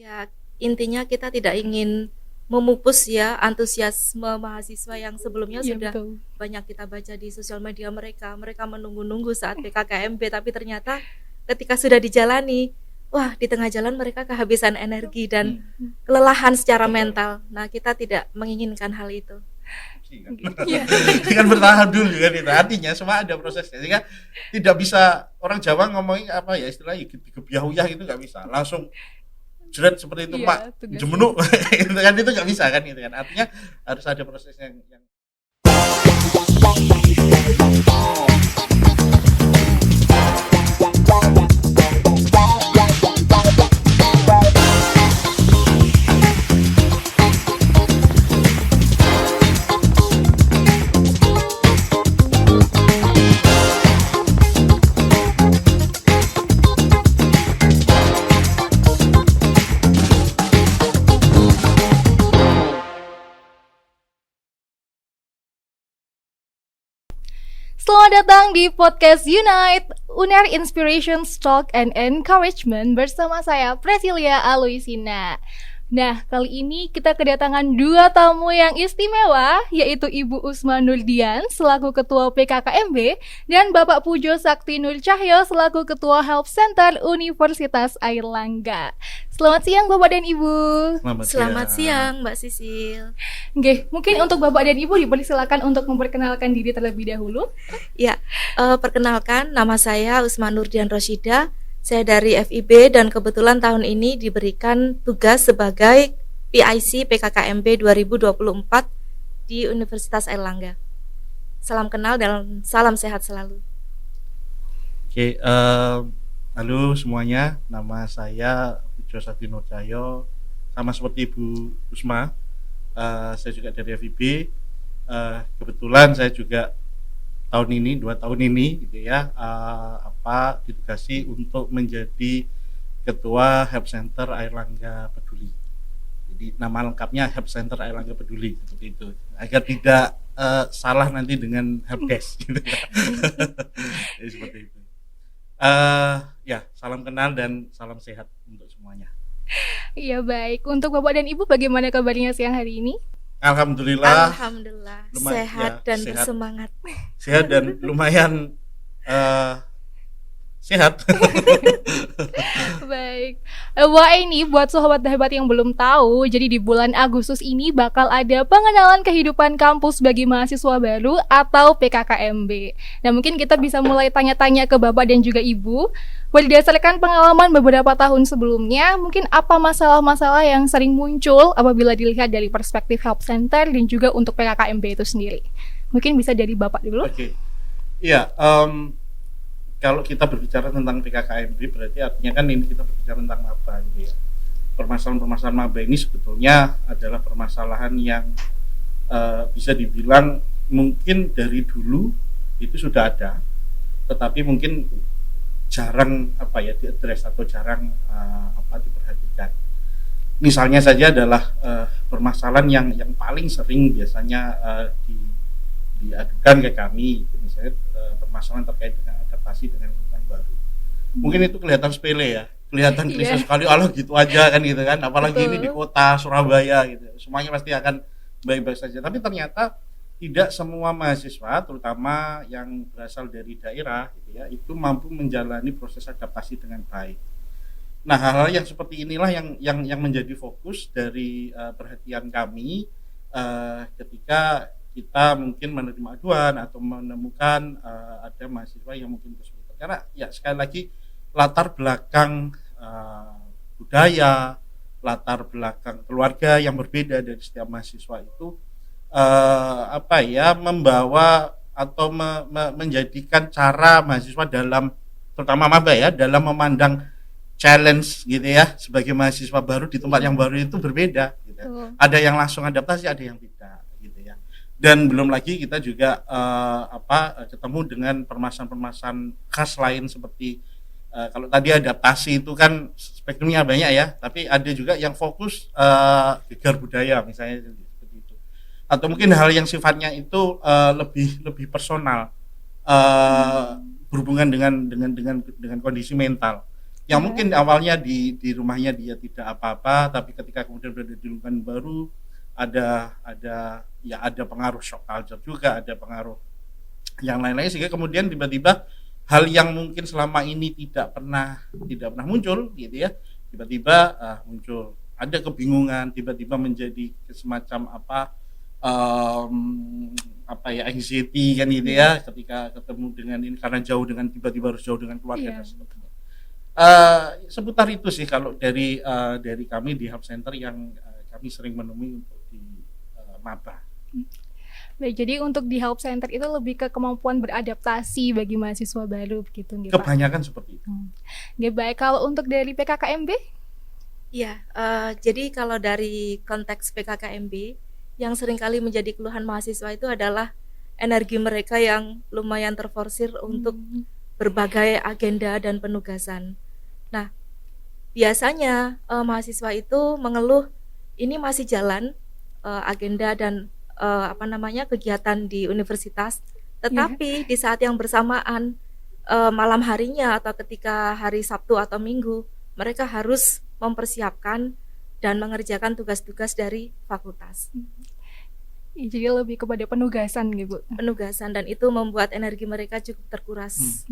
Ya, intinya kita tidak ingin memupus ya antusiasme mahasiswa yang sebelumnya Iya sudah betul. banyak kita baca di sosial media mereka. Mereka menunggu-nunggu saat PKKMB, tapi ternyata ketika sudah dijalani, wah di tengah jalan mereka kehabisan energi dan Hmm. kelelahan secara mental. Nah, kita tidak menginginkan hal itu. Iya. Kan bertahap dulu kan itu. Artinya semua ada prosesnya. Sehingga tidak bisa orang Jawa ngomongin apa ya istilahnya gebiah-uyah itu nggak bisa. Langsung jerat seperti itu Iya, mak tugasnya. jemenuk gitu kan itu nggak bisa kan gitu kan. Artinya harus ada proses yang Selamat datang di podcast Unite, Uner Inspiration, Talk and Encouragement bersama saya Presilia Aloisina. Nah, kali ini kita kedatangan dua tamu yang istimewa, yaitu Ibu Usma Nurdian selaku Ketua PKKMB dan Bapak Pujo Sakti Nur Cahyo selaku Ketua Help Center Universitas Airlangga. Selamat siang Bapak dan Ibu. Selamat siang, Mbak Sisil. Oke, mungkin untuk Bapak dan Ibu dipersilakan untuk memperkenalkan diri terlebih dahulu. Ya, perkenalkan nama saya Usma Nurdian Rosyida. Saya dari FIB dan kebetulan tahun ini diberikan tugas sebagai PIC PKKMB 2024 di Universitas Airlangga. Salam kenal dan salam sehat selalu. Oke, halo semuanya, nama saya Pujo Sakti Nur Cahyo, sama seperti Ibu Usma, saya juga dari FIB. Kebetulan saya juga tahun ini 2 tahun ini gitu ya, ditugasi untuk menjadi Ketua Help Center Airlangga Peduli. Jadi nama lengkapnya Help Center Airlangga Peduli seperti itu, agar tidak salah nanti dengan helpdesk gitu ya. Jadi seperti itu. Ya, salam kenal dan salam sehat untuk semuanya. Iya baik, untuk Bapak dan Ibu bagaimana kabarnya siang hari ini? Alhamdulillah Sehat dan sehat. bersemangat. Sehat dan lumayan sehat. Baik. Wah ini buat sahabat hebat yang belum tahu, jadi di bulan Agustus ini bakal ada pengenalan kehidupan kampus bagi mahasiswa baru atau PKKMB. Nah mungkin kita bisa mulai tanya-tanya ke Bapak dan juga Ibu. Berdasarkan pengalaman beberapa tahun sebelumnya, mungkin apa masalah-masalah yang sering muncul apabila dilihat dari perspektif Help Center dan juga untuk PKKMB itu sendiri. Mungkin bisa dari Bapak dulu. Oke. Iya, kalau kita berbicara tentang PKKMB berarti artinya kan ini kita berbicara tentang maba gitu ya. Permasalahan-permasalahan maba ini sebetulnya adalah permasalahan yang bisa dibilang mungkin dari dulu itu sudah ada, tetapi mungkin jarang diadres atau jarang diperhatikan. Misalnya saja adalah permasalahan yang paling sering biasanya diadukan ke kami, itu misalnya permasalahan terkait dengan adaptasi dengan lingkungan baru. Mungkin itu kelihatan sepele ya, kelihatan klise sekali, Allah gitu aja kan gitu kan, apalagi ini di kota Surabaya gitu, semuanya pasti akan baik-baik saja. Tapi ternyata tidak semua mahasiswa, terutama yang berasal dari daerah gitu ya, itu mampu menjalani proses adaptasi dengan baik. Nah, hal-hal yang seperti inilah yang menjadi fokus dari perhatian kami ketika kita mungkin menerima aduan atau menemukan ada mahasiswa yang mungkin kesulitan. Karena ya sekali lagi latar belakang budaya, latar belakang keluarga yang berbeda dari setiap mahasiswa itu membawa atau menjadikan cara mahasiswa dalam, terutama maba ya, dalam memandang challenge gitu ya sebagai mahasiswa baru di tempat yang baru itu berbeda gitu. Ada yang langsung adaptasi, ada yang tidak gitu ya. Dan belum lagi kita juga ketemu dengan permasalahan-permasalahan khas lain seperti kalau tadi adaptasi itu kan spektrumnya banyak ya, tapi ada juga yang fokus gegar budaya misalnya seperti itu. Atau mungkin hal yang sifatnya itu lebih personal, berhubungan dengan kondisi mental. yang Ya. mungkin awalnya di rumahnya dia tidak apa-apa, tapi ketika kemudian berada di lingkungan baru ada pengaruh shock culture juga, ada pengaruh yang lain-lain, sehingga kemudian tiba-tiba hal yang mungkin selama ini tidak pernah muncul gitu ya, tiba-tiba muncul, ada kebingungan, tiba-tiba menjadi semacam anxiety kan gitu ya, ketika ketemu dengan ini, karena jauh dengan tiba-tiba harus jauh dengan keluarga dan sebagainya. Seputar itu sih kalau dari kami di Hub Center yang kami sering menemui untuk di maba. Baik, jadi untuk di Help Center itu lebih ke kemampuan beradaptasi bagi mahasiswa baru begitu nggih, Pak? Kebanyakan seperti itu. Nggih, baik. Kalau untuk dari PKKMB? Iya, jadi kalau dari konteks PKKMB yang seringkali menjadi keluhan mahasiswa itu adalah energi mereka yang lumayan terforsir untuk berbagai agenda dan penugasan. Nah, biasanya mahasiswa itu mengeluh ini masih jalan agenda dan kegiatan di universitas, tetapi di saat yang bersamaan malam harinya atau ketika hari Sabtu atau Minggu mereka harus mempersiapkan dan mengerjakan tugas-tugas dari fakultas. Jadi lebih kepada penugasan gitu. Penugasan, dan itu membuat energi mereka cukup terkuras.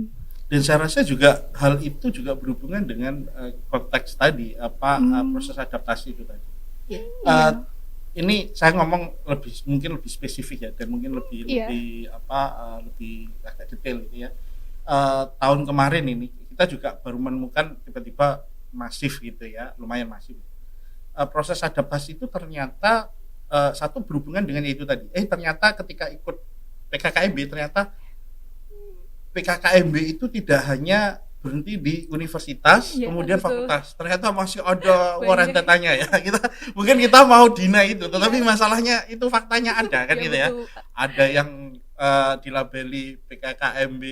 Dan saya rasa juga hal itu juga berhubungan dengan konteks tadi proses adaptasi itu tadi. Ini saya ngomong mungkin lebih spesifik ya, dan mungkin lebih agak detail gitu ya. Tahun kemarin ini kita juga baru menemukan tiba-tiba masif gitu ya, lumayan masif. Proses adaptasi itu ternyata satu berhubungan dengan itu tadi. Ternyata ketika ikut PKKMB, ternyata PKKMB itu tidak hanya berhenti di universitas, kemudian betul. Fakultas. Ternyata masih ada rentetannya ya. Kita mau deny itu, tetapi masalahnya itu faktanya ada kan gitu ya. Ada yang dilabeli PKKMB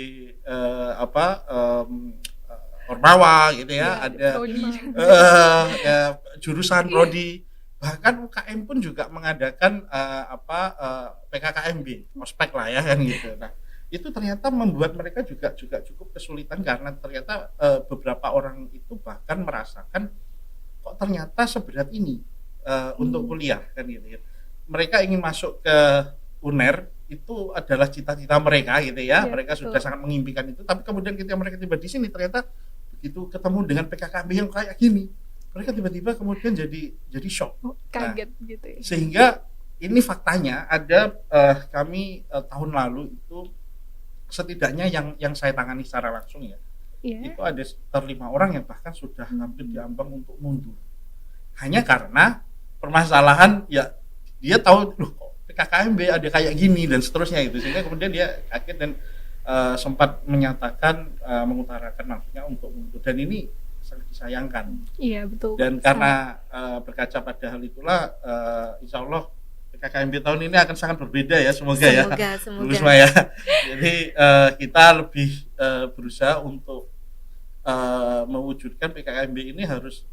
Ormawa gitu ya, ada jurusan prodi. Bahkan UKM pun juga mengadakan PKKMB, ospek lah ya kan gitu. Nah, itu ternyata membuat mereka juga cukup kesulitan, karena ternyata beberapa orang itu bahkan merasakan kok ternyata seberat ini untuk kuliah kan gitu. Mereka ingin masuk ke UNER, itu adalah cita-cita mereka gitu ya. Mereka sudah sangat mengimpikan itu, tapi kemudian ketika mereka tiba di sini ternyata begitu ketemu dengan PKKMB yang kayak gini, mereka tiba-tiba kemudian jadi shock, kaget gitu ya. Sehingga ini faktanya ada kami tahun lalu itu setidaknya yang saya tangani secara langsung ya, itu ada sekitar 5 orang yang bahkan sudah hampir diambang untuk mundur, hanya karena permasalahan ya, dia tahu loh kok PKKMB ada kayak gini dan seterusnya itu, sehingga kemudian dia kaget dan sempat menyatakan mengutarakan maksudnya untuk mundur, dan ini sangat disayangkan. Iya betul. Dan karena berkaca pada hal itulah, insya Allah PKKMB tahun ini akan sangat berbeda ya, semoga ya. Ya. Jadi kita lebih berusaha untuk mewujudkan PKKMB ini harus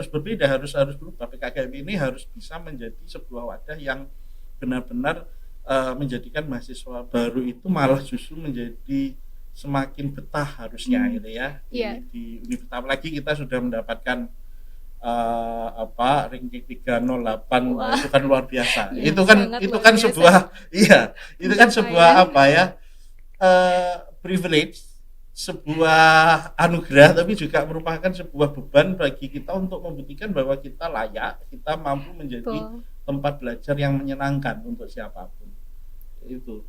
berbeda, harus berubah. PKKMB ini harus bisa menjadi sebuah wadah yang benar-benar menjadikan mahasiswa baru itu malah justru menjadi semakin betah harusnya gitu ya di universitas. Apalagi kita sudah mendapatkan ranking 308. Itu kan luar biasa. Ya, itu kan sebuah itu kan sebuah privilege, sebuah anugerah, tapi juga merupakan sebuah beban bagi kita untuk membuktikan bahwa kita layak, kita mampu menjadi tempat belajar yang menyenangkan untuk siapapun. Itu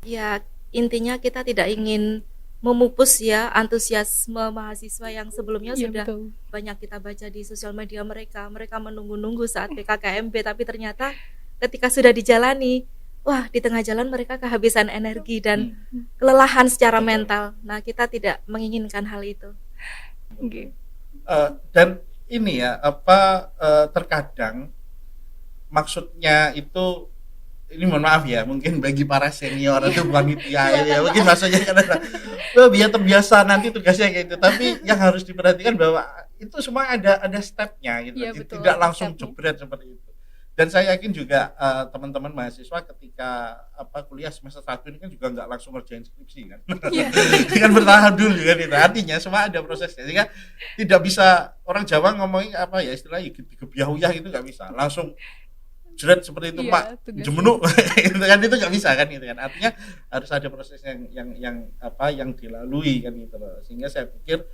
ya, intinya kita tidak ingin memupus ya antusiasme mahasiswa yang sebelumnya sudah banyak kita baca di sosial media mereka menunggu-nunggu saat PKKMB, tapi ternyata ketika sudah dijalani, wah, di tengah jalan mereka kehabisan energi dan kelelahan secara mental. Nah, kita tidak menginginkan hal itu. Dan ini ya terkadang maksudnya itu, ini mohon maaf ya, mungkin bagi para senior atau panitia ya, mungkin maksudnya karena biar terbiasa nanti tugasnya kayak gitu, tapi yang harus diperhatikan bahwa itu semua ada stepnya gitu, tidak langsung jebret seperti itu. Dan saya yakin juga teman-teman mahasiswa ketika kuliah semester 1 ini kan juga nggak langsung ngerjain skripsi kan. Iya. Kan bertahap dulu kan itu. Artinya semua ada prosesnya. Sehingga tidak bisa orang Jawa ngomongin istilahnya gebiah-uyah gitu nggak bisa. Langsung jerat seperti itu, Iya, Mak, tugas. jemenuk gitu kan, itu nggak bisa kan gitu kan. Artinya harus ada proses yang dilalui kan gitu loh. Sehingga saya pikir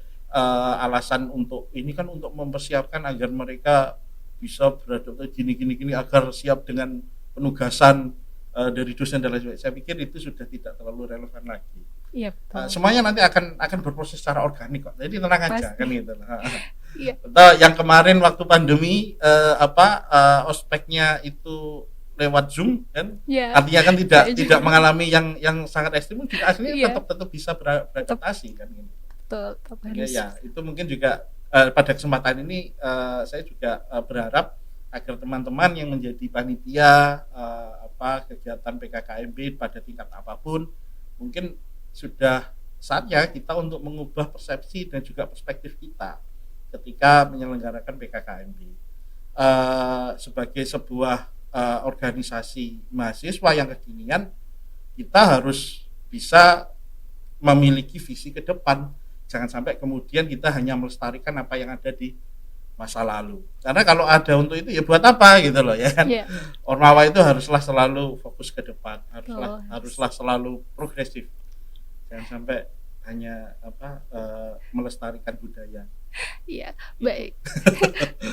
alasan untuk ini kan untuk mempersiapkan agar mereka bisa beradaptasi gini agar siap dengan penugasan dari dosen dan lain sebagainya. Saya pikir itu sudah tidak terlalu relevan lagi. Iya, betul. Semuanya nanti akan berproses secara organik kok. Jadi tenang aja Pasti. kan gitu. Iya. Atau yang kemarin waktu pandemi ospeknya itu lewat Zoom kan, Iya. artinya kan Kayak tidak juga. mengalami yang sangat ekstrim, juga aslinya Iya. tetap bisa beradaptasi kan gitu. Betul, tetap Ya, harus. ya, itu mungkin juga pada kesempatan ini saya juga berharap agar teman-teman yang menjadi panitia kegiatan PKKMB pada tingkat apapun, mungkin sudah saatnya kita untuk mengubah persepsi dan juga perspektif kita ketika menyelenggarakan PKKMB sebagai sebuah organisasi mahasiswa yang kekinian. Kita harus bisa memiliki visi ke depan. Jangan sampai kemudian kita hanya melestarikan apa yang ada di masa lalu. Karena kalau ada untuk itu ya buat apa gitu loh ya kan. Iya. Ormawa itu haruslah selalu fokus ke depan, Oh. haruslah selalu progresif. Jangan sampai hanya melestarikan budaya. Iya, baik.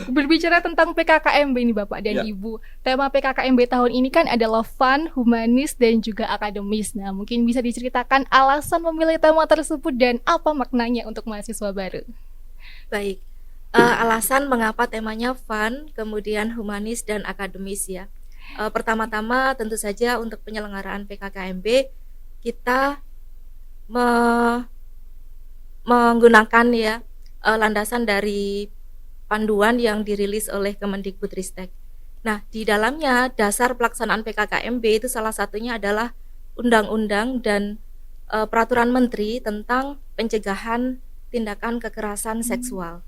Berbicara tentang PKKMB ini Bapak dan Ya. Ibu. Tema PKKMB tahun ini kan adalah fun, humanis, dan juga akademis. Nah, mungkin bisa diceritakan alasan memilih tema tersebut dan apa maknanya untuk mahasiswa baru. Baik. Alasan mengapa temanya fun, kemudian humanis dan akademis ya. Pertama-tama tentu saja untuk penyelenggaraan PKKMB kita menggunakan ya landasan dari panduan yang dirilis oleh Kemendikbudristek. Nah, di dalamnya dasar pelaksanaan PKKMB itu salah satunya adalah undang-undang dan peraturan menteri tentang pencegahan tindakan kekerasan seksual.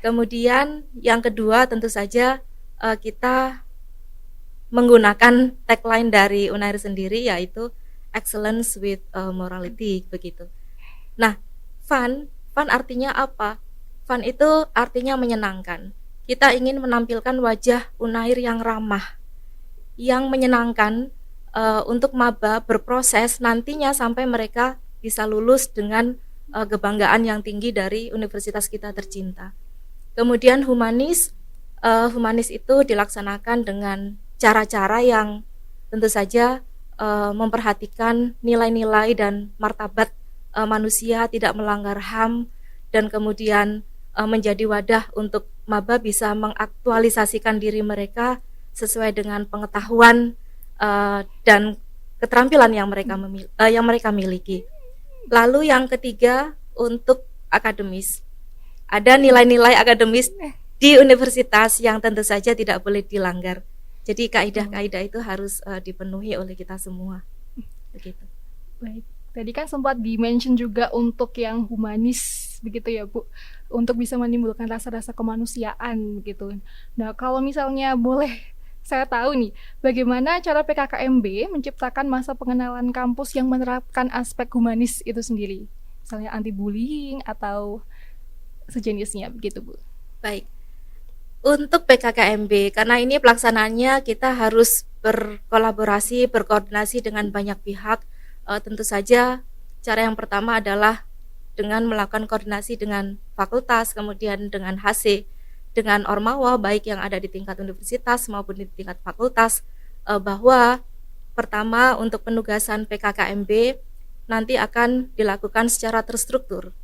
Kemudian yang kedua tentu saja kita menggunakan tagline dari Unair sendiri, yaitu excellence with morality begitu. Nah, fun artinya apa? Fun itu artinya menyenangkan. Kita ingin menampilkan wajah Unair yang ramah, yang menyenangkan untuk maba berproses nantinya sampai mereka bisa lulus dengan kebanggaan yang tinggi dari universitas kita tercinta. Kemudian humanis itu dilaksanakan dengan cara-cara yang tentu saja memperhatikan nilai-nilai dan martabat manusia, tidak melanggar HAM, dan kemudian menjadi wadah untuk maba bisa mengaktualisasikan diri mereka sesuai dengan pengetahuan dan keterampilan yang mereka miliki. Lalu yang ketiga untuk akademis. Ada nilai-nilai akademis di universitas yang tentu saja tidak boleh dilanggar. Jadi kaidah-kaidah itu harus dipenuhi oleh kita semua. Begitu. Baik. Tadi kan sempat di-mention juga untuk yang humanis begitu ya Bu, untuk bisa menimbulkan rasa-rasa kemanusiaan begitu. Nah, kalau misalnya boleh saya tahu nih, bagaimana cara PKKMB menciptakan masa pengenalan kampus yang menerapkan aspek humanis itu sendiri? Misalnya anti-bullying atau sejenisnya begitu Bu. Baik. Untuk PKKMB, karena ini pelaksanaannya kita harus berkolaborasi, berkoordinasi dengan banyak pihak. Tentu saja cara yang pertama adalah dengan melakukan koordinasi dengan fakultas, kemudian dengan HC, dengan Ormawa baik yang ada di tingkat universitas maupun di tingkat fakultas, bahwa pertama untuk penugasan PKKMB nanti akan dilakukan secara terstruktur,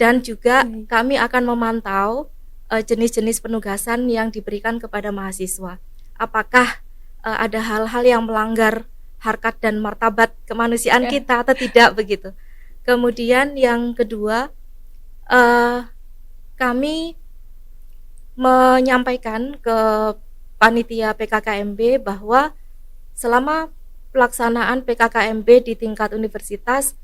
dan juga kami akan memantau jenis-jenis penugasan yang diberikan kepada mahasiswa. Apakah ada hal-hal yang melanggar harkat dan martabat kemanusiaan kita atau tidak begitu. Kemudian yang kedua, kami menyampaikan ke panitia PKKMB bahwa selama pelaksanaan PKKMB di tingkat universitas,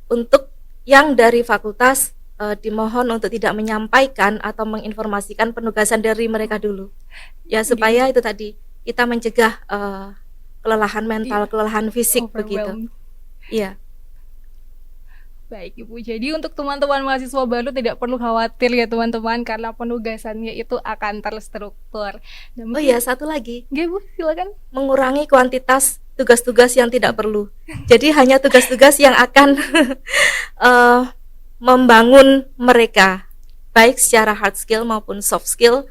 untuk yang dari fakultas dimohon untuk tidak menyampaikan atau menginformasikan penugasan dari mereka dulu. Ya supaya itu tadi kita mencegah kelelahan mental, kelelahan fisik begitu. Overwhelmed. Iya. Baik Ibu, jadi untuk teman-teman mahasiswa baru tidak perlu khawatir ya teman-teman, karena penugasannya itu akan terstruktur. Dan Oh iya, satu lagi, Nggih, Bu, silakan. mengurangi kuantitas tugas-tugas yang tidak perlu. Jadi hanya tugas-tugas yang akan eh, membangun mereka, baik secara hard skill maupun soft skill,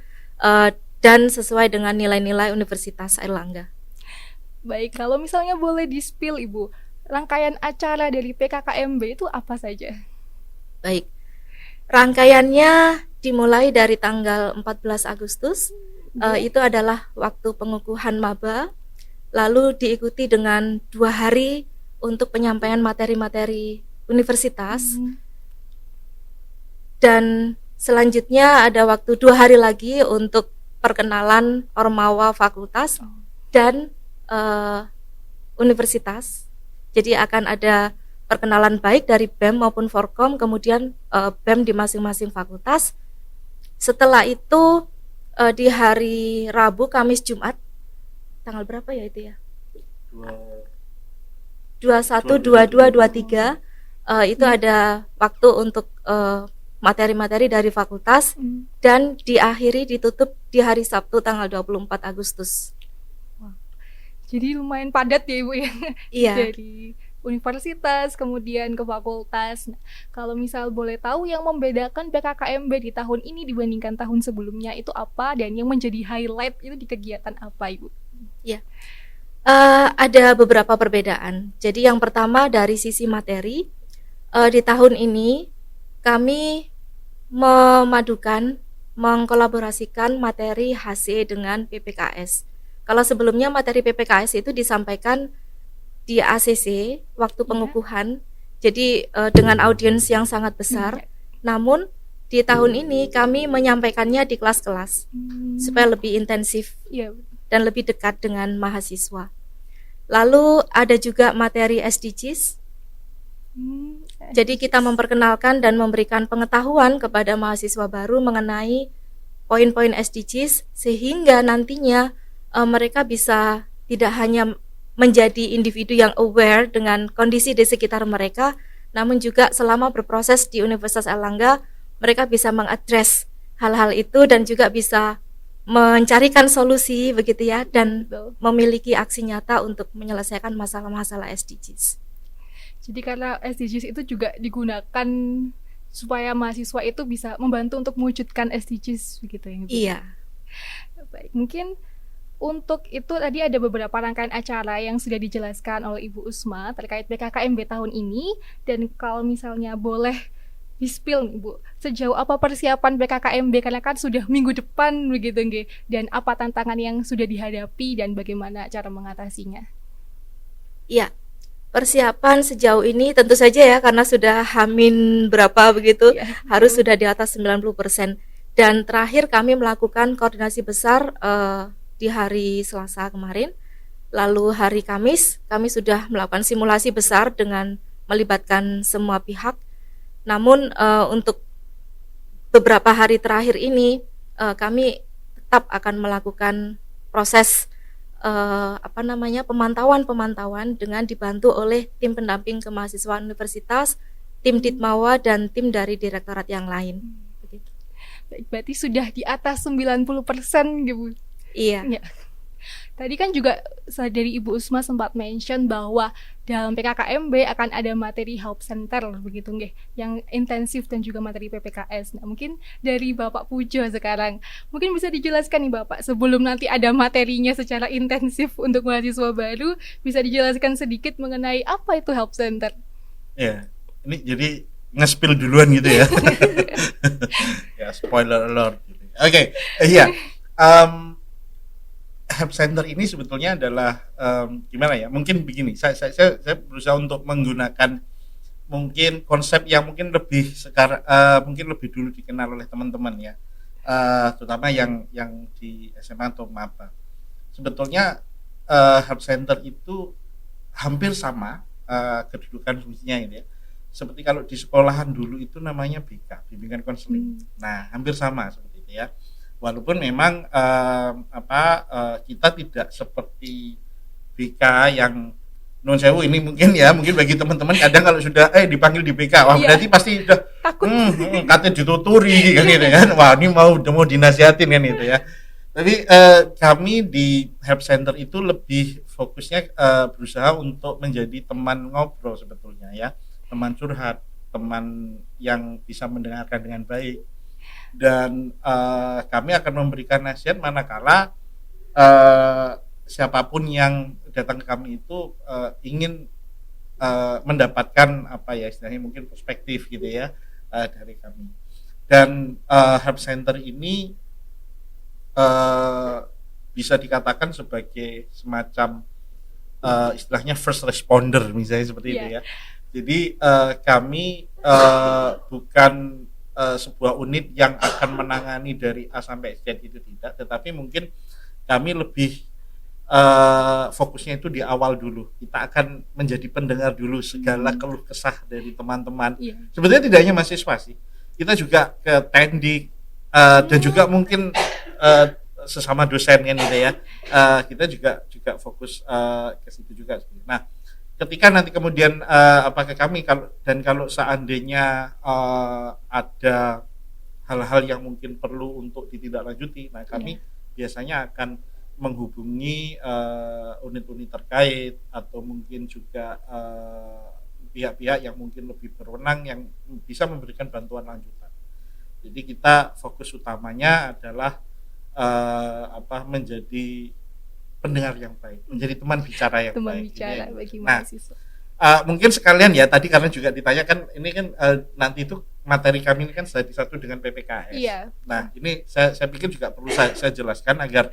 dan sesuai dengan nilai-nilai Universitas Airlangga. Baik, kalau misalnya boleh di-spill Ibu, rangkaian acara dari PKKMB itu apa saja? Baik, rangkaiannya dimulai dari tanggal 14 Agustus, itu adalah waktu pengukuhan maba, lalu diikuti dengan 2 hari untuk penyampaian materi-materi universitas, dan selanjutnya ada waktu 2 hari lagi untuk perkenalan ormawa fakultas dan universitas. Jadi akan ada perkenalan baik dari BEM maupun Forkom, kemudian BEM di masing-masing fakultas. Setelah itu di hari Rabu, Kamis, Jumat, tanggal berapa ya itu ya? 21, 22, 23, itu ada waktu untuk materi-materi dari fakultas, dan diakhiri ditutup di hari Sabtu tanggal 24 Agustus. Jadi lumayan padat ya Ibu ya. Iya. Dari universitas kemudian ke fakultas. Nah, kalau misal boleh tahu yang membedakan PKKMB di tahun ini dibandingkan tahun sebelumnya itu apa, dan yang menjadi highlight itu di kegiatan apa Ibu? Ya, ada beberapa perbedaan. Jadi yang pertama dari sisi materi, di tahun ini kami memadukan, mengkolaborasikan materi HC dengan PPKS. Kalau sebelumnya materi PPKS itu disampaikan di ACC waktu pengukuhan, jadi dengan audiens yang sangat besar. Namun di tahun ini kami menyampaikannya di kelas-kelas supaya lebih intensif dan lebih dekat dengan mahasiswa. Lalu ada juga materi SDGs. Jadi kita memperkenalkan dan memberikan pengetahuan kepada mahasiswa baru mengenai poin-poin SDGs, sehingga nantinya mereka bisa tidak hanya menjadi individu yang aware dengan kondisi di sekitar mereka, namun juga selama berproses di Universitas Airlangga mereka bisa mengadres hal-hal itu dan juga bisa mencarikan solusi begitu ya, dan memiliki aksi nyata untuk menyelesaikan masalah-masalah SDGs. Jadi karena SDGs itu juga digunakan supaya mahasiswa itu bisa membantu untuk mewujudkan SDGs begitu ya Ibu? Iya. Baik, mungkin untuk itu tadi ada beberapa rangkaian acara yang sudah dijelaskan oleh Ibu Usma terkait PKKMB tahun ini, dan kalau misalnya boleh di-spill nih Bu, sejauh apa persiapan PKKMB karena kan sudah minggu depan begitu nggih, dan apa tantangan yang sudah dihadapi dan bagaimana cara mengatasinya? Iya. Persiapan sejauh ini tentu saja ya, karena sudah hamin berapa begitu, harus sudah di atas 90%. Dan terakhir kami melakukan koordinasi besar di hari Selasa kemarin. Lalu hari Kamis kami sudah melakukan simulasi besar dengan melibatkan semua pihak. Namun untuk beberapa hari terakhir ini kami tetap akan melakukan proses pemantauan dengan dibantu oleh tim pendamping kemahasiswaan universitas, tim Ditmawa, dan tim dari direktorat yang lain. Begitu. Baik, berarti sudah di atas 90% gitu. Iya. Ya. Tadi kan juga dari Ibu Usma sempat mention bahwa dalam PKKMB akan ada materi help center begitu nggih, yang intensif dan juga materi PPKS. Nah, mungkin dari Bapak Pujo sekarang, mungkin bisa dijelaskan nih Bapak, sebelum nanti ada materinya secara intensif untuk mahasiswa baru, bisa dijelaskan sedikit mengenai apa itu help center? Ya, ini jadi nge-spill duluan gitu ya. Ya, spoiler alert gitu. Oke, iya. Help center ini sebetulnya adalah gimana ya? Mungkin begini, saya berusaha untuk menggunakan mungkin konsep yang mungkin lebih sekarang mungkin lebih dulu dikenal oleh teman-teman ya, terutama yang di SMA atau maba. Sebetulnya help center itu hampir sama kedudukan fungsinya gitu ya. seperti kalau di sekolahan dulu itu namanya BK, bimbingan konseling. Nah, hampir sama seperti itu ya. Walaupun memang kita tidak seperti BK yang non sewu ini mungkin bagi teman-teman kadang kalau sudah dipanggil di BK, wah berarti pasti udah takut katanya dituturi kan gitu kan. Wah, ini mau dinasihatin kan gitu ya. Tapi kami di Help Center itu lebih fokusnya berusaha untuk menjadi teman ngobrol sebetulnya ya, teman curhat, teman yang bisa mendengarkan dengan baik, dan kami akan memberikan nasihat manakala siapapun yang datang ke kami itu ingin mendapatkan istilahnya mungkin perspektif gitu ya dari kami. Dan Help Center ini bisa dikatakan sebagai semacam istilahnya first responder misalnya seperti itu ya. Jadi kami bukan sebuah unit yang akan menangani dari A sampai Z itu tidak, tetapi mungkin kami lebih fokusnya itu di awal dulu. Kita akan menjadi pendengar dulu segala keluh kesah dari teman-teman. Sebetulnya tidak hanya mahasiswa sih, kita juga ke TND dan juga mungkin sesama dosen kan gitu ya. Kita juga fokus ke situ juga. Nah, ketika nanti kemudian ke kami kalau seandainya ada hal-hal yang mungkin perlu untuk ditindaklanjuti, nah kami biasanya akan menghubungi unit-unit terkait atau mungkin juga pihak-pihak yang mungkin lebih berwenang yang bisa memberikan bantuan lanjutan. Jadi kita fokus utamanya adalah menjadi pendengar yang baik, menjadi teman bicara yang teman baik. bicara gitu. bagi Nah, mahasiswa. Mungkin sekalian ya tadi karena juga ditanyakan ini kan nanti itu materi kami ini kan sudah disatu dengan PPKS. Iya. Nah, ini saya pikir juga perlu saya jelaskan agar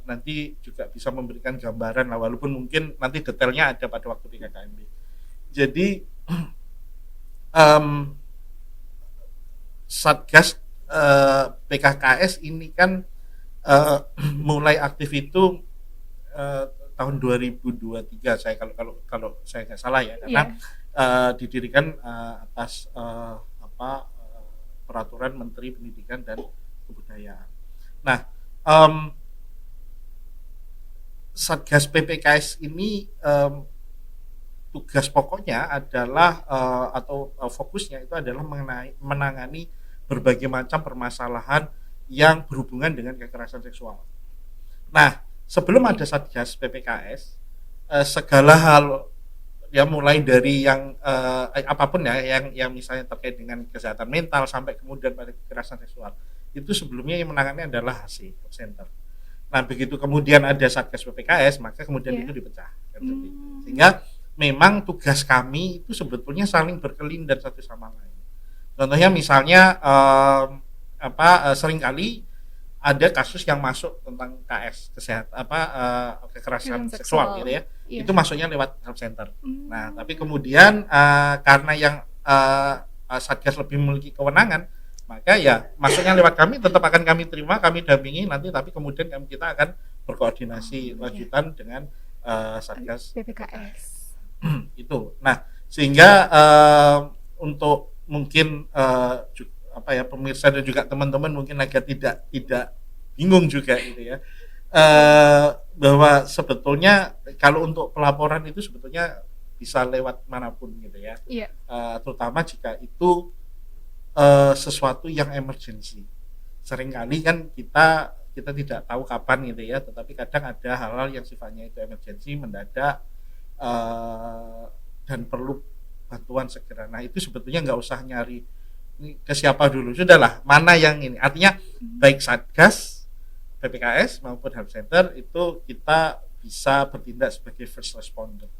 nanti juga bisa memberikan gambaran lah, walaupun mungkin nanti detailnya ada pada waktu PKKMB. Jadi Satgas PKKS ini kan mulai aktif itu tahun 2023 saya kalau saya nggak salah ya, karena didirikan atas peraturan Menteri Pendidikan dan Kebudayaan. Nah, Satgas PPKS ini tugas pokoknya adalah fokusnya itu adalah menangani berbagai macam permasalahan yang berhubungan dengan kekerasan seksual. Nah, sebelum ada Satgas PPKS, segala hal ya mulai dari yang apapun ya yang misalnya terkait dengan kesehatan mental sampai kemudian pada kekerasan seksual, itu sebelumnya yang menangani adalah HC Center. Nah, begitu kemudian ada Satgas PPKS, maka kemudian itu dipecah. Sehingga memang tugas kami itu sebetulnya saling berkelindan satu sama lain. Contohnya misalnya seringkali ada kasus yang masuk tentang KS kesehatan kekerasan seksual gitu ya. Itu masuknya lewat Help Center. Nah, tapi kemudian karena yang Satgas lebih memiliki kewenangan, maka ya masuknya lewat kami, tetap akan kami terima, kami dampingi nanti, tapi kemudian kita akan berkoordinasi lanjutan dengan Satgas PPKS. Itu. Nah, sehingga untuk mungkin pemirsa dan juga teman-teman mungkin agak tidak bingung juga gitu ya, bahwa sebetulnya kalau untuk pelaporan itu sebetulnya bisa lewat manapun gitu ya. Terutama jika itu sesuatu yang emergency. Seringkali kan kita tidak tahu kapan gitu ya, tetapi kadang ada hal-hal yang sifatnya itu emergency, mendadak, dan perlu bantuan segera. Nah, itu sebetulnya nggak usah nyari ini ke siapa dulu, sudahlah mana yang ini. Artinya baik Satgas PPKS maupun Help Center itu kita bisa bertindak sebagai first responder.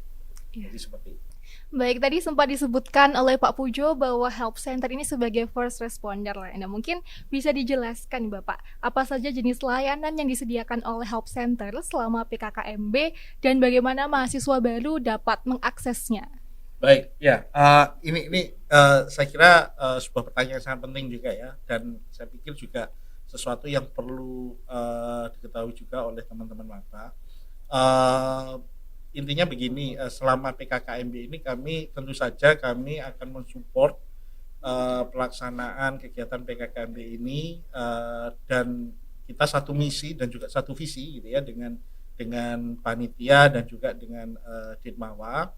Jadi seperti itu. Baik, tadi sempat disebutkan oleh Pak Pujo bahwa Help Center ini sebagai first responder lah. Nah, mungkin bisa dijelaskan Bapak, apa saja jenis layanan yang disediakan oleh Help Center selama PKKMB dan bagaimana mahasiswa baru dapat mengaksesnya? Baik, ya, ini saya kira sebuah pertanyaan yang sangat penting juga ya, dan saya pikir juga sesuatu yang perlu diketahui juga oleh teman-teman maba. intinya begini, selama PKKMB ini tentu saja kami akan mensupport pelaksanaan kegiatan PKKMB ini, dan kita satu misi dan juga satu visi gitu ya dengan panitia dan juga dengan Ditmawa,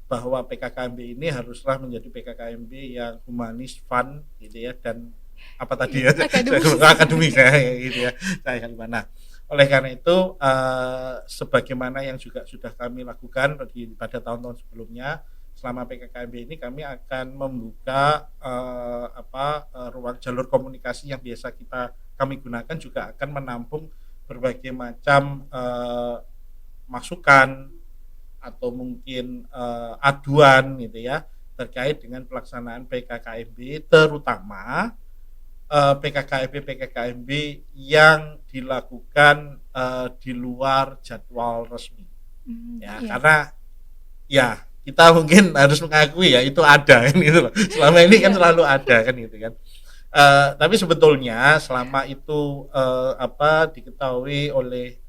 bahwa PKKMB ini haruslah menjadi PKKMB yang humanis, fun gitu ya, dan apa tadi ya, akademis ya gitu ya, saya gimana. Oleh karena itu, sebagaimana yang juga sudah kami lakukan pada tahun-tahun sebelumnya, selama PKKMB ini kami akan membuka ruang jalur komunikasi yang biasa kami gunakan, juga akan menampung berbagai macam masukan atau mungkin aduan gitu ya terkait dengan pelaksanaan PKKMB, terutama PKKMB yang dilakukan di luar jadwal resmi. Ya, iya. Karena ya kita mungkin harus mengakui ya itu ada kan gitu loh. Selama ini kan selalu ada kan gitu kan. Tapi sebetulnya selama itu diketahui oleh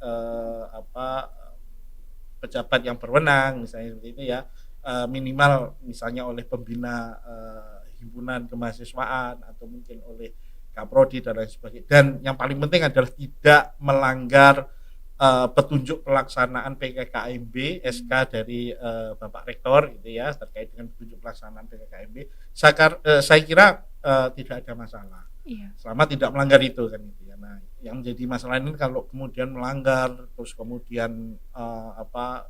pejabat yang berwenang misalnya seperti itu ya, minimal misalnya oleh pembina himpunan kemahasiswaan atau mungkin oleh Kaprodi dan lain sebagainya, dan yang paling penting adalah tidak melanggar petunjuk pelaksanaan PKKMB SK dari Bapak Rektor gitu ya, terkait dengan petunjuk pelaksanaan PKKMB. Saya kira tidak ada masalah, iya, selama tidak melanggar itu kan gitu ya. Nah, yang menjadi masalah ini kalau kemudian melanggar, terus kemudian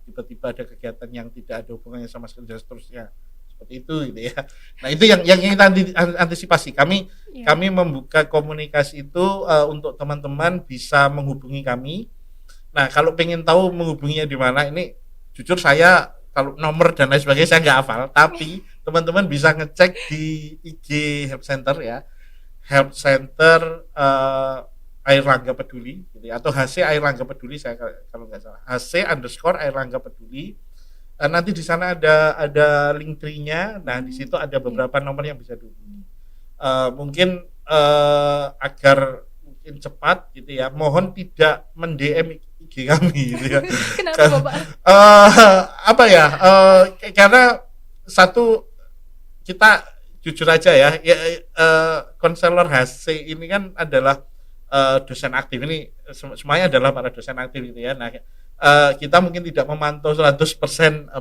tiba-tiba ada kegiatan yang tidak ada hubungannya sama sekali dan seterusnya seperti itu gitu ya. Nah, itu yang kita antisipasi. Kami membuka komunikasi itu untuk teman-teman bisa menghubungi kami. Nah, kalau pengen tahu menghubunginya di mana, ini jujur saya kalau nomor dan lain sebagainya saya nggak hafal, tapi teman-teman bisa ngecek di IG Help Center ya, Help Center Airlangga Peduli gitu ya, atau HC Airlangga Peduli, saya kalau nggak salah HC_Airlangga Peduli. Nanti di sana ada link tree-nya. Nah, di situ ada beberapa nomor yang bisa dihubungi. Mungkin agar mungkin cepat gitu ya, mohon tidak men-DM IG kami gitu ya. Kenapa Bapak? Karena satu, kita jujur aja ya, konselor HC ini kan adalah dosen aktif, ini semuanya adalah para dosen aktif gitu ya. Nah, kita mungkin tidak memantau 100%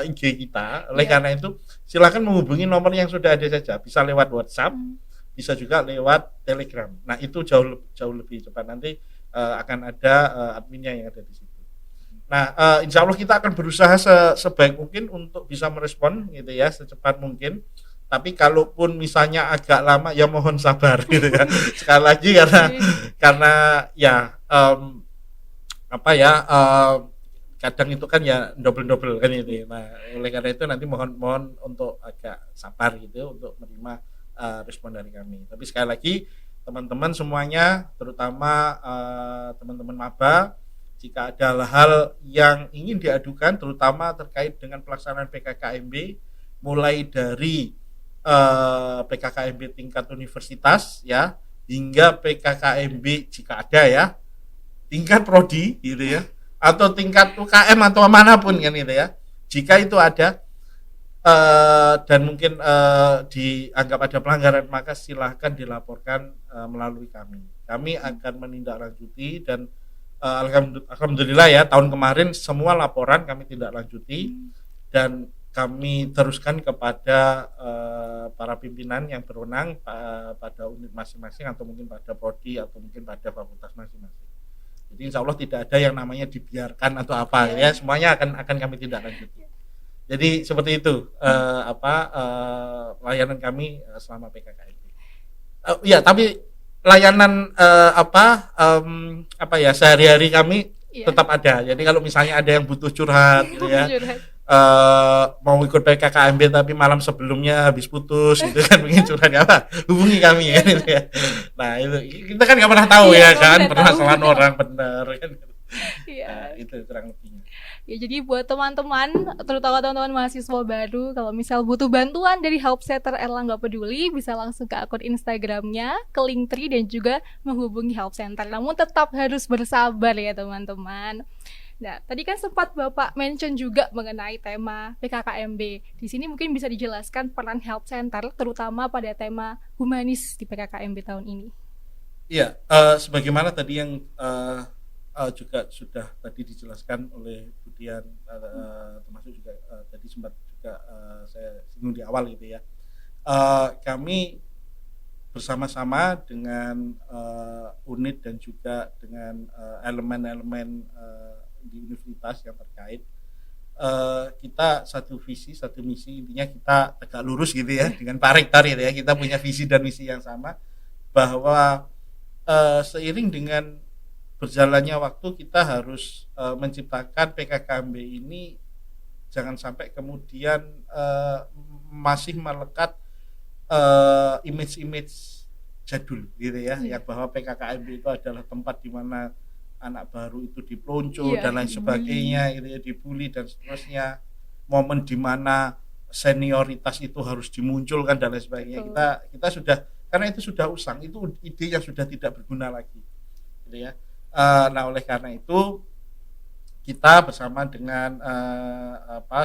IG kita. Oleh karena itu silakan menghubungi nomor yang sudah ada saja, bisa lewat WhatsApp, bisa juga lewat Telegram. Nah, itu jauh lebih cepat. Nanti akan ada adminnya yang ada di situ. Nah, insya Allah kita akan berusaha sebaik mungkin untuk bisa merespon gitu ya, secepat mungkin. Tapi kalaupun misalnya agak lama ya mohon sabar gitu ya. Sekali lagi karena ya kadang itu kan ya double kan itu. Nah, oleh karena itu nanti mohon untuk agak sabar gitu untuk menerima respon dari kami. Tapi sekali lagi teman-teman semuanya, terutama teman-teman maba, jika ada hal yang ingin diadukan terutama terkait dengan pelaksanaan PKKMB, mulai dari PKKMB tingkat universitas ya, hingga PKKMB jika ada ya, tingkat prodi gitu ya, atau tingkat UKM atau manapun kan gitu ya. Jika itu ada dan mungkin dianggap ada pelanggaran, maka silahkan dilaporkan melalui kami. Kami akan menindaklanjuti dan alhamdulillah ya, tahun kemarin semua laporan kami tindak lanjuti dan kami teruskan kepada para pimpinan yang berwenang pada unit masing-masing atau mungkin pada prodi atau mungkin pada fakultas masing-masing. Jadi insya Allah tidak ada yang namanya dibiarkan atau apa ya, semuanya akan kami tindak lanjuti. Jadi seperti itu layanan kami selama PKKMB. Ya, tapi layanan sehari-hari kami tetap ada. Jadi kalau misalnya ada yang butuh curhat gitu ya, mau ikut PKKMB tapi malam sebelumnya habis putus gitu kan, mungkin curhat apa, hubungi kami ya gitu ya. Nah, itu kita kan nggak pernah tahu ya kan, permasalahan orang benar kan. Nah, itu kurang lebihnya. Ya, jadi buat teman-teman, terutama teman-teman mahasiswa baru, kalau misal butuh bantuan dari Help Center Airlangga Peduli, bisa langsung ke akun Instagramnya, ke Linktree, dan juga menghubungi Help Center. Namun tetap harus bersabar ya teman-teman. Nah, tadi kan sempat Bapak mention juga mengenai tema PKKMB. Di sini mungkin bisa dijelaskan peran Help Center, terutama pada tema humanis di PKKMB tahun ini. Iya, sebagaimana tadi yang juga sudah tadi dijelaskan oleh Budian, termasuk juga tadi sempat juga saya singgung di awal gitu ya. Kami bersama-sama dengan unit dan juga dengan elemen-elemen di universitas yang terkait, kita satu visi satu misi, intinya kita tegak lurus gitu ya dengan Pak Rektor gitu ya, kita punya visi dan misi yang sama, bahwa seiring dengan berjalannya waktu kita harus menciptakan PKKMB ini jangan sampai kemudian masih melekat image-image jadul gitu ya, yang bahwa PKKMB itu adalah tempat di mana anak baru itu dipelonco dan lain sebagainya gitu ya, dibully dan seterusnya, momen di mana senioritas itu harus dimunculkan dan lain sebagainya. Kita sudah, karena itu sudah usang, itu ide yang sudah tidak berguna lagi gitu ya. Nah, oleh karena itu kita bersama dengan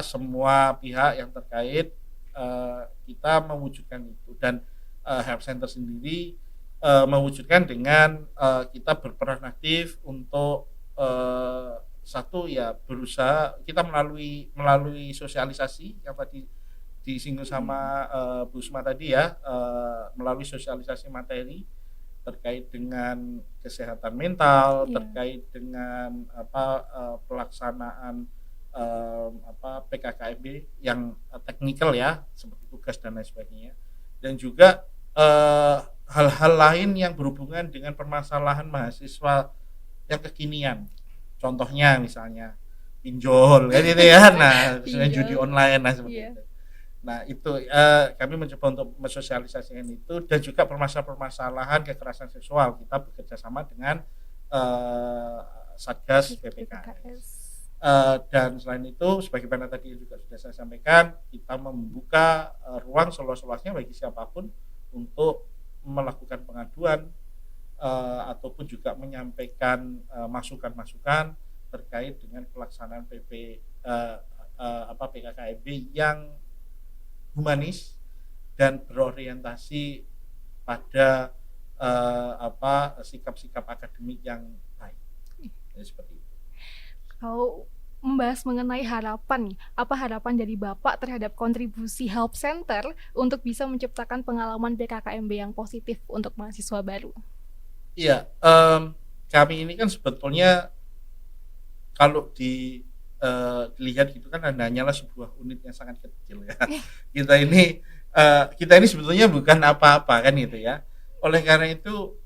semua pihak yang terkait, kita mewujudkan itu, dan Help Center sendiri mewujudkan dengan kita berperan aktif untuk satu ya, berusaha kita melalui sosialisasi yang tadi disinggung sama Bu Suma tadi ya, melalui sosialisasi materi terkait dengan kesehatan mental, terkait dengan pelaksanaan PKKMB yang teknikal ya, seperti tugas dan lain sebagainya, dan juga hal-hal lain yang berhubungan dengan permasalahan mahasiswa yang kekinian, contohnya misalnya pinjol kan itu ya, nah judi online, nah seperti itu. Nah itu kami mencoba untuk mensosialisasikan itu, dan juga permasalahan kekerasan seksual kita bekerja sama dengan Satgas PPKS. Dan selain itu, sebagaimana tadi juga sudah saya sampaikan, kita membuka ruang seluas-luasnya bagi siapapun untuk melakukan pengaduan ataupun juga menyampaikan masukan-masukan terkait dengan pelaksanaan PKKMB yang humanis dan berorientasi pada sikap-sikap akademik yang baik. Jadi seperti itu. Kalau membahas mengenai harapan nih, apa harapan dari Bapak terhadap kontribusi Help Center untuk bisa menciptakan pengalaman PKKMB yang positif untuk mahasiswa baru? Iya, kami ini kan sebetulnya kalau dilihat gitu kan hanyalah sebuah unit yang sangat kecil ya. Kita ini sebetulnya bukan apa-apa kan gitu ya. Oleh karena itu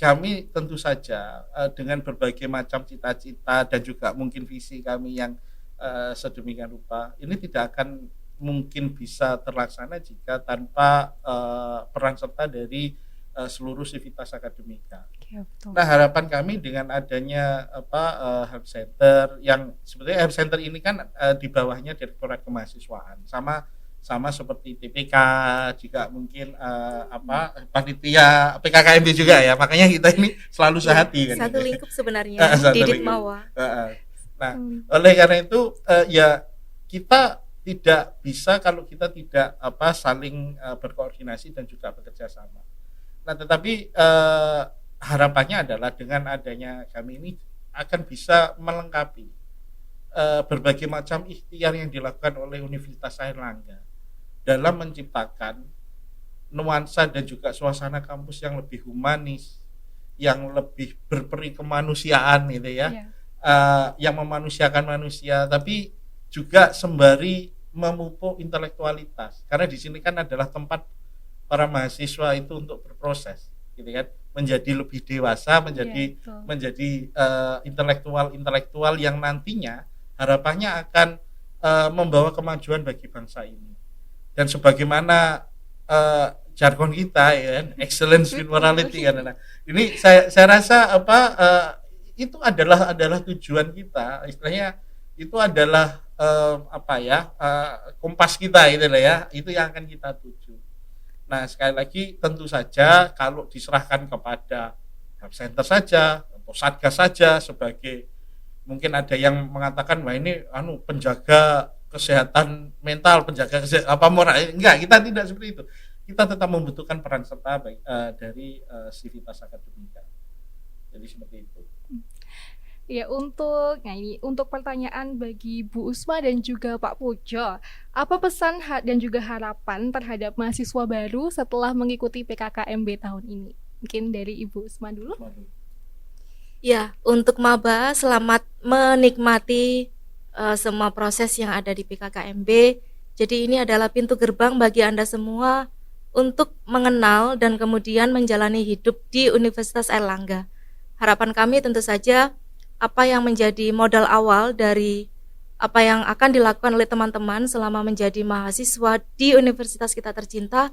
kami tentu saja dengan berbagai macam cita-cita dan juga mungkin visi kami yang sedemikian rupa, ini tidak akan mungkin bisa terlaksana jika tanpa peran serta dari seluruh sivitas akademika. Nah, harapan kami dengan adanya Help Center, yang sebetulnya Help Center ini kan di bawahnya Direktorat Kemahasiswaan, sama seperti TPK, juga mungkin panitia PKKMB juga ya, makanya kita ini selalu sehati kan. Satu gitu. lingkup sebenarnya di Ditmawa. Nah, oleh karena itu ya kita tidak bisa kalau kita tidak saling berkoordinasi dan juga bekerja sama. Nah, tetapi harapannya adalah dengan adanya kami ini akan bisa melengkapi berbagai macam ikhtiar yang dilakukan oleh Universitas Airlangga dalam menciptakan nuansa dan juga suasana kampus yang lebih humanis, yang lebih berperi kemanusiaan gitu ya, yang memanusiakan manusia, tapi juga sembari memupuk intelektualitas, karena di sini kan adalah tempat para mahasiswa itu untuk berproses gitu kan, menjadi lebih dewasa, menjadi intelektual yang nantinya harapannya akan membawa kemajuan bagi bangsa ini. Dan sebagaimana jargon kita ya kan, excellence in morality kan. Nah, ini saya rasa itu adalah tujuan kita, istilahnya itu adalah kompas kita gitu lah ya, itu yang akan kita tuju. Nah, sekali lagi tentu saja kalau diserahkan kepada Help Center saja atau Satgas saja sebagai Mungkin ada yang mengatakan wah ini penjaga kesehatan mental, penjaga moral. Enggak, kita tidak seperti itu. Kita tetap membutuhkan peran serta dari sivitas akademika. Jadi seperti itu. Ya, untuk pertanyaan bagi Bu Usma dan juga Pak Pujo, apa pesan dan juga harapan terhadap mahasiswa baru setelah mengikuti PKKMB tahun ini? Mungkin dari Ibu Usma dulu. Ya, untuk maba selamat menikmati semua proses yang ada di PKKMB. Jadi ini adalah pintu gerbang bagi Anda semua untuk mengenal dan kemudian menjalani hidup di Universitas Airlangga. Harapan kami tentu saja apa yang menjadi modal awal dari apa yang akan dilakukan oleh teman-teman selama menjadi mahasiswa di universitas kita tercinta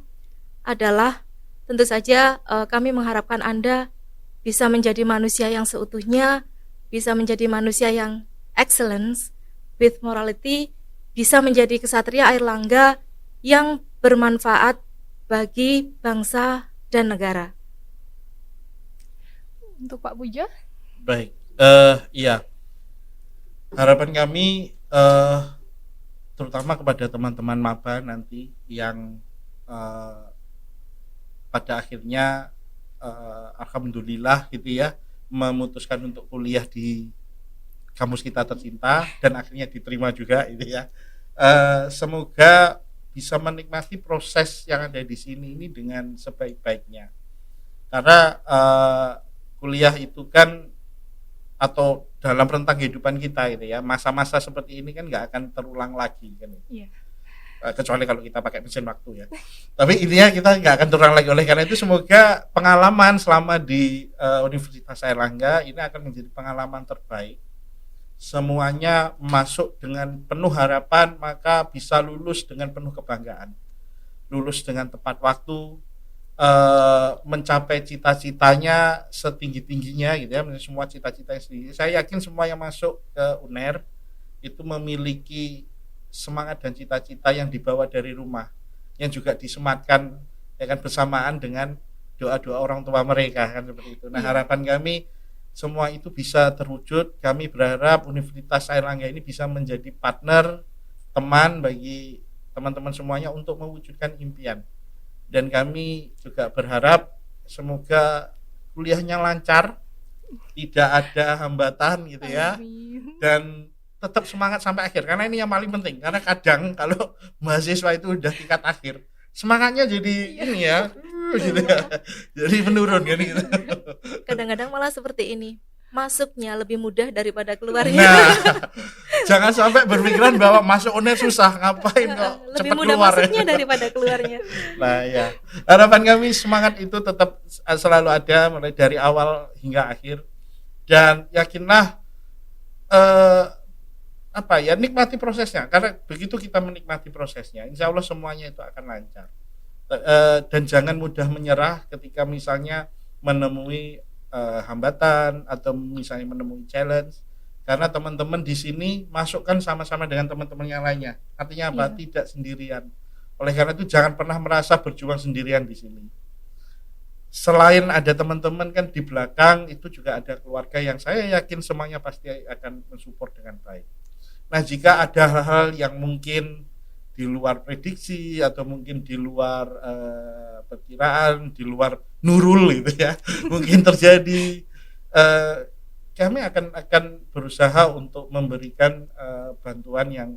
adalah tentu saja kami mengharapkan Anda bisa menjadi manusia yang seutuhnya, bisa menjadi manusia yang excellence with morality, bisa menjadi kesatria Airlangga yang bermanfaat bagi bangsa dan negara. Untuk Pak Pujo? Baik. Iya, harapan kami terutama kepada teman-teman maba nanti yang pada akhirnya alhamdulillah gitu ya memutuskan untuk kuliah di kampus kita tercinta dan akhirnya diterima juga gitu ya. Semoga bisa menikmati proses yang ada di sini ini dengan sebaik-baiknya. Karena kuliah itu kan atau dalam rentang kehidupan kita gitu ya, masa-masa seperti ini kan nggak akan terulang lagi kan. Iya. Kecuali kalau kita pakai mesin waktu ya. Tapi intinya kita nggak akan terulang lagi. Oleh karena itu semoga pengalaman selama di Universitas Airlangga ini akan menjadi pengalaman terbaik. Semuanya masuk dengan penuh harapan, maka bisa lulus dengan penuh kebanggaan. Lulus dengan tepat waktu, mencapai cita-citanya setinggi-tingginya gitu ya, semua cita-citanya sendiri. Saya yakin semua yang masuk ke UNER itu memiliki semangat dan cita-cita yang dibawa dari rumah, yang juga disematkan ya kan bersamaan dengan doa-doa orang tua mereka kan seperti itu. Nah, harapan kami semua itu bisa terwujud. Kami berharap Universitas Airlangga ini bisa menjadi partner, teman bagi teman-teman semuanya untuk mewujudkan impian. Dan kami juga berharap semoga kuliahnya lancar, tidak ada hambatan gitu ya. Amin. Dan tetap semangat sampai akhir, karena ini yang paling penting. Karena kadang kalau mahasiswa itu udah tingkat akhir, semangatnya jadi ini ya, gitu ya. Jadi menurun kan gitu. Kadang-kadang malah seperti ini, masuknya lebih mudah daripada keluarnya. Nah, jangan sampai berpikiran bahwa masuk UNER susah, ngapain kok Lebih cepat mudah keluar. masuknya daripada keluarnya. Nah ya, harapan kami semangat itu tetap selalu ada mulai dari awal hingga akhir, dan yakinlah nikmati prosesnya, karena begitu kita menikmati prosesnya, insya Allah semuanya itu akan lancar. Dan jangan mudah menyerah ketika misalnya menemui hambatan atau misalnya menemui challenge, karena teman-teman di sini masukkan sama-sama dengan teman-teman yang lainnya. Artinya apa? Tidak sendirian. Oleh karena itu jangan pernah merasa berjuang sendirian di sini. Selain ada teman-teman kan di belakang itu juga ada keluarga yang saya yakin semuanya pasti akan mensupport dengan baik. Nah, jika ada hal-hal yang mungkin di luar prediksi atau mungkin di luar perkiraan, di luar nurul gitu ya, mungkin terjadi, kami akan berusaha untuk memberikan bantuan yang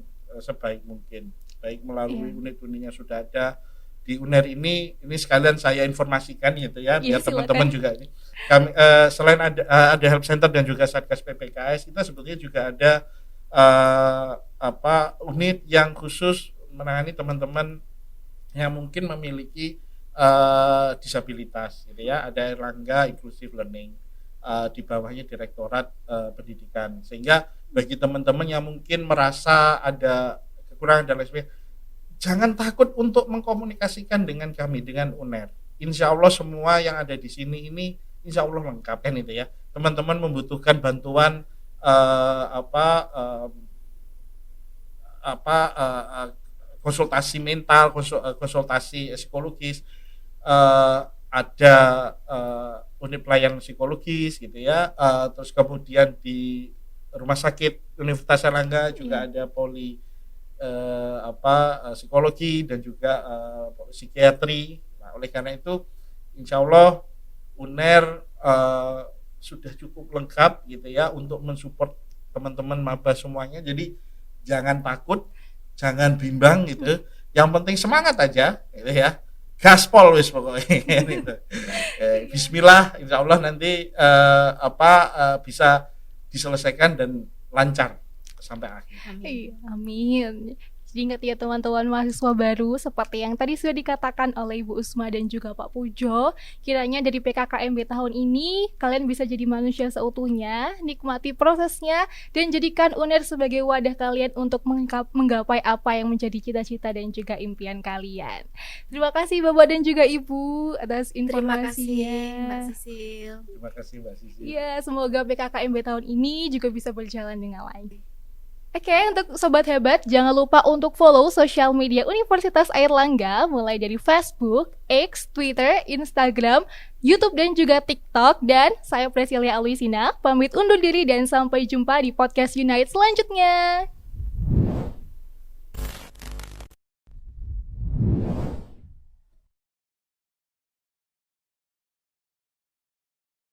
sebaik mungkin, baik melalui unit-unit yang sudah ada di UNER ini sekalian saya informasikan gitu ya, biar teman-teman juga ini. Kami selain ada help center dan juga Satgas PPKS, kita sebetulnya juga ada unit yang khusus menangani teman-teman yang mungkin memiliki disabilitas gitu ya. Ada Airlangga Inclusive Learning, di bawahnya Direktorat Pendidikan, sehingga bagi teman-teman yang mungkin merasa ada kekurangan dan lain sebagainya, jangan takut untuk mengkomunikasikan dengan kami, dengan UNER. Insya Allah semua yang ada di sini ini insya Allah lengkap kan itu ya. Teman-teman membutuhkan bantuan konsultasi mental, konsultasi psikologis, ada unit pelayanan psikologis gitu ya, terus kemudian di rumah sakit Universitas Erlangga juga ada poli psikologi dan juga psikiatri. Nah, oleh karena itu insya Allah UNER sudah cukup lengkap gitu ya untuk mensupport teman-teman maba semuanya. Jadi jangan takut, jangan bimbang gitu. Yang penting semangat aja gitu ya. Gaspol wis pokoknya gitu. Bismillah, insya Allah nanti bisa diselesaikan dan lancar sampai akhir. Iya, amin. Jadi ingat ya teman-teman mahasiswa baru, seperti yang tadi sudah dikatakan oleh Ibu Usma dan juga Pak Pujo, kiranya dari PKKMB tahun ini kalian bisa jadi manusia seutuhnya, nikmati prosesnya, dan jadikan UNER sebagai wadah kalian untuk menggapai apa yang menjadi cita-cita dan juga impian kalian. Terima kasih Bapak dan juga Ibu atas Terima kasih informasinya. Mbak Sisil. Terima kasih Mbak Sisi. Ya, semoga PKKMB tahun ini juga bisa berjalan dengan lancar. Oke, untuk Sobat Hebat, jangan lupa untuk follow sosial media Universitas Airlangga mulai dari Facebook, X, Twitter, Instagram, YouTube, dan juga TikTok. Dan saya Presilia Aluisina, pamit undur diri dan sampai jumpa di podcast Unite selanjutnya.